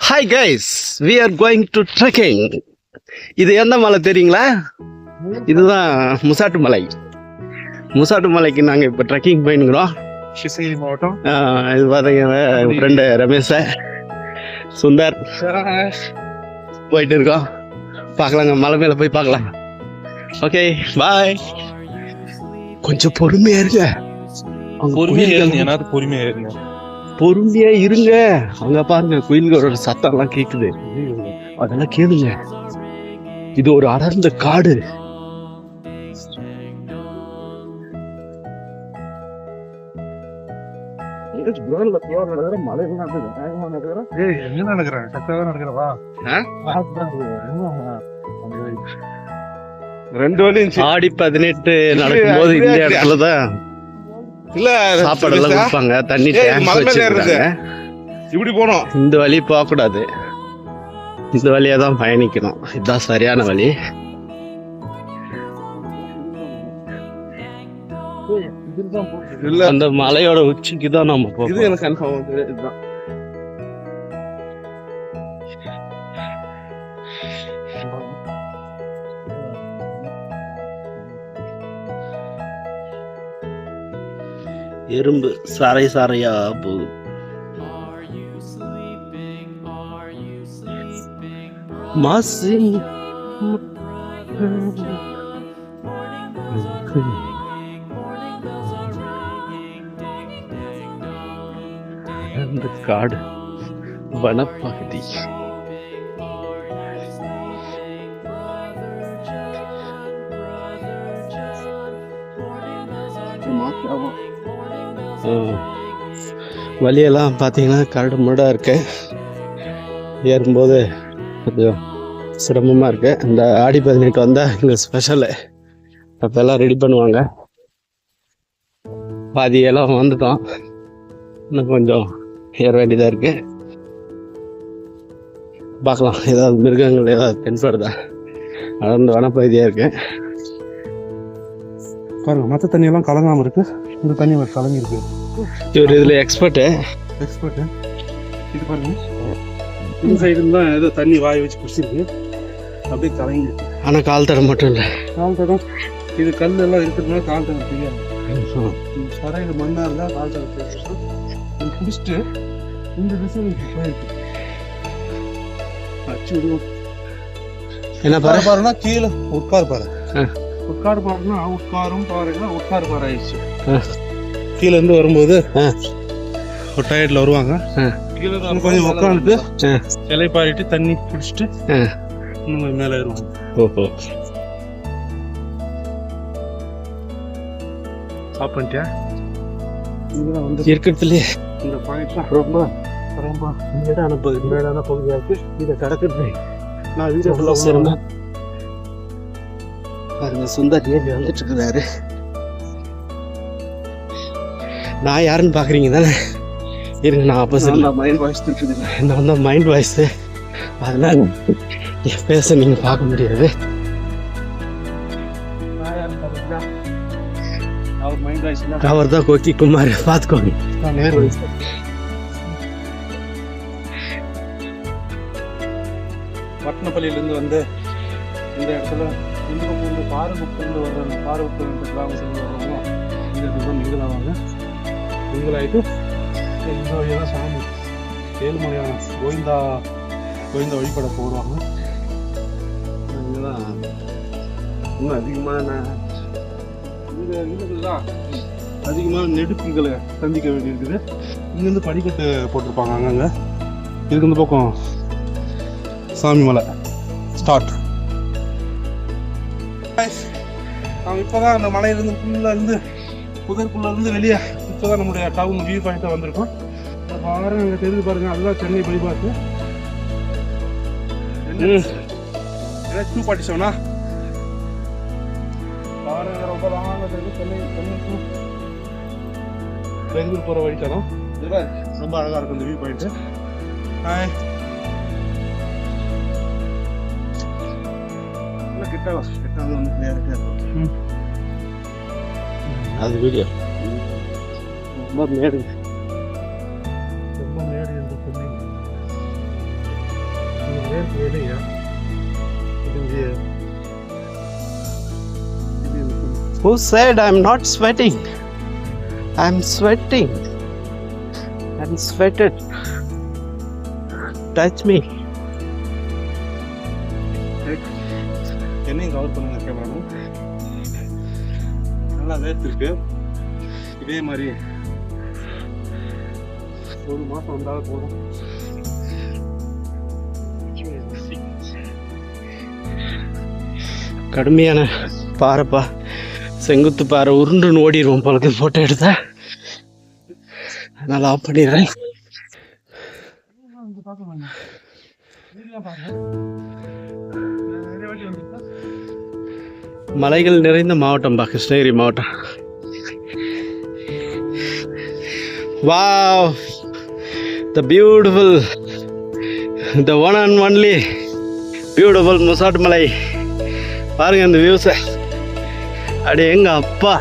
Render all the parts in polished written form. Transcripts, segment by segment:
Hi guys, we are going to trekking. இது எந்த மலை தெரியுங்களா? இதுதான் முசாட்டு மலை. முசாட்டு மலைக்கு நாங்கள் இப்போ ட்ரெக்கிங் போயினுக்கிறோம். கிருஷ்ணகிரி மாவட்டம். இது பார்த்தீங்கன்னா எங்கள் ஃப்ரெண்டு ரமேஷ், சுந்தர் போயிட்டு இருக்கோம். பார்க்கலாங்க, மலை மேலே போய் பார்க்கலாம். Okay bye. கொஞ்சம் பொறுமையா இருங்க, பொறுமையா இருங்க. அங்க பாருங்க, குயில்களோட சத்தம் எல்லாம் கேக்குது, அதெல்லாம் கேளுங்க. இது ஒரு அடர்ந்த காடு. ஆடி 18 நடக்கும் போது இந்த இடத்துலதான் இல்ல சாப்பாடு எல்லாம் கொடுப்பாங்க, தண்ணி இப்படி போனோம். இந்த வழி போக கூடாது, இந்த வழியா தான் பயணிக்கணும். இதுதான் சரியான வழி. அந்த மலையோட உச்சிக்கு தான் நம்ம போறோம். எறும்பு சாரை சாரையா போகுது. மாசின் அந்த காடு வனப்பகுதி. வழியெல்லாம் பார்த்தீங்கன்னா கரடு முரடா இருக்கு, ஏறும்போது கொஞ்சம் சிரமமாக இருக்கு. இந்த ஆடி 18 வந்தால் இங்கே ஸ்பெஷலு அப்போல்லாம் ரெடி பண்ணுவாங்க. பாதியெல்லாம் வந்துட்டோம், இன்னும் கொஞ்சம் ஏற வேண்டியதாக இருக்கு. பார்க்கலாம், ஏதாவது மிருகங்கள் ஏதாவது தென்படுதா. அடர்ந்த வனப்பகுதியாக இருக்கு பாருங்க. மற்ற தண்ணியெல்லாம் கலங்காமல் இருக்கு, இந்த தண்ணி கலங்கி இருக்கு. இவர் இதில் எக்ஸ்பர்ட்டு. இது பாருங்க, இந்த சைடு தான் ஏதோ தண்ணி வாய் வச்சு குடிச்சிருக்கு, அப்படியே கலங்கி. ஆனால் கால் தடம் மட்டும் இல்லை, கால் தடம். இது கல் எல்லாம் இருக்கிறதுனால கால் தடம் தெரியாது. சரையில் மண்ணாக இருந்தால் கால் தடம் தெரியும். இது குடிச்சிட்டு இந்த திசையில் போயிருக்கு. அச்சு விடுவோம். என்ன பாருன்னா கீழே உட்கார் பாரு. உட்கார் பாருன்னா உட்காரும் பாருங்க, உட்கார் பாரு ஆயிடுச்சு. கீழே இருந்து வரும்போது ஒரு டயர்டில் வருவாங்க, கீழே கொஞ்சம் உட்காந்துட்டு இலை பாரிட்டு தண்ணி குடிச்சிட்டு இன்னும் மேலே ஏறுவாங்க. ஓஹோ, ஸ்டாப் பண்ணிட்டியா? இதெல்லாம் வந்து இருக்கிறதுலையே இந்த பாயிண்ட்லாம் ரொம்ப ரொம்ப மேடான பகுதியாக இருக்கு. இதை கடக்கிறது நான் வீடியோ சிரமம். பாருங்க, சுந்தர் ஏறி வந்துட்டு இருக்கிறாரு. நான் யாருன்னு பாக்குறீங்க தானே? இருங்க, நான் ஆப்போசிட். நான் தான் மைண்ட் வாய்ஸ், அதனால என் பேச நீங்க பார்க்க முடியாது. அவர் தான் கோக்கி குமார், பார்த்துக்கோங்க. வட்டனப்பள்ளியிலேருந்து வந்து இந்த இடத்துல இந்த பாரகுப்திலிருந்து வர்ற பாரகுப்திலிருந்து கிராமத்துலேருந்து வர்றவங்க இந்த இடத்துல மிங்கலாவாங்க. மிங்கலாயிட்டு இந்த வழியெல்லாம் சாமி ஏழுமலையான கோவிந்தா வழிபட போடுவாங்க. இதெல்லாம் இன்னும் அதிகமான அதிகமான நெடுக்குகளை சந்திக்க வேண்டியிருக்குது. இங்கேருந்து படிக்கட்டு போட்டிருப்பாங்க அங்கங்கே. இதுக்கு இந்த பக்கம் சாமி மலை ஸ்டார்ட். நாங்கள் இப்போ தான் அந்த மலையிலேருந்து ஃபுல்லாக புதற்குள்ளேருந்து வெளியே இப்போ தான் நம்முடைய டவுன் வியூ பாயிண்ட்டாக வந்திருக்கோம். பாருங்க, அங்கே தெரிஞ்சு பாருங்க, அதுதான் சென்னை பைபாஸ். என்ன 247 பாருங்க, ரொம்ப லாங்காக தெரியுது. சென்னை டு பெங்களூர் போகிற வழி தரோம். ரொம்ப அழகாக இருக்கும் இந்த வியூ பாயிண்ட்டு. அது வீடியோ ரொம்ப மேடு. ரொம்ப மேடு என்று சொன்னீங்க. வெளியா இது Who said I'm not sweating? I'm sweating. I'm sweated. Touch me. என்னையும் கவர் பண்ணுங்க கேமராமேன். நல்லா வேர்த்திருக்கு. இதே மாதிரி ஒரு மாதம் வந்தாலும் போதும். கடுமையான பாறைப்பா, செங்குத்து பாறை உருண்டுன்னு ஓடிடுவோம் போலக்கு ஃபோட்டோ எடுத்தா. அதனால் ஆஃப் பண்ணிடுறேன். மலைகள் நிறைந்த மாவட்டம்பா கிருஷ்ணகிரி மாவட்டம். Wow, the beautiful, the one and only beautiful முசாட்டு மலை. பாருங்க இந்த வியூஸை. அடி எங்க அப்பா,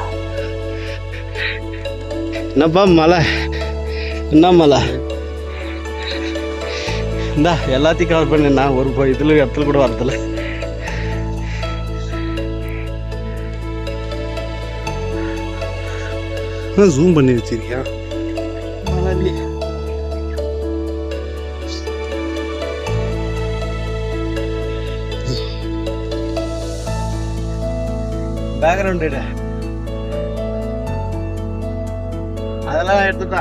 என்னப்பா மலை, என்ன மலை. இந்தா எல்லாத்தையும் கவர் பண்ணி நான் ஒரு இதில் இடத்துல கூட வரதில்ல. ஜூம் பண்ணி வச்சிருக்கியா? பேக்ரவுண்ட் அதெல்லாம் எடுத்துட்டா.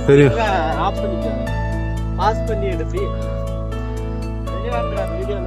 தெரியும். ஆஃப் பண்ணிக்க, பாஸ் பண்ணி எடுத்து வீடியோ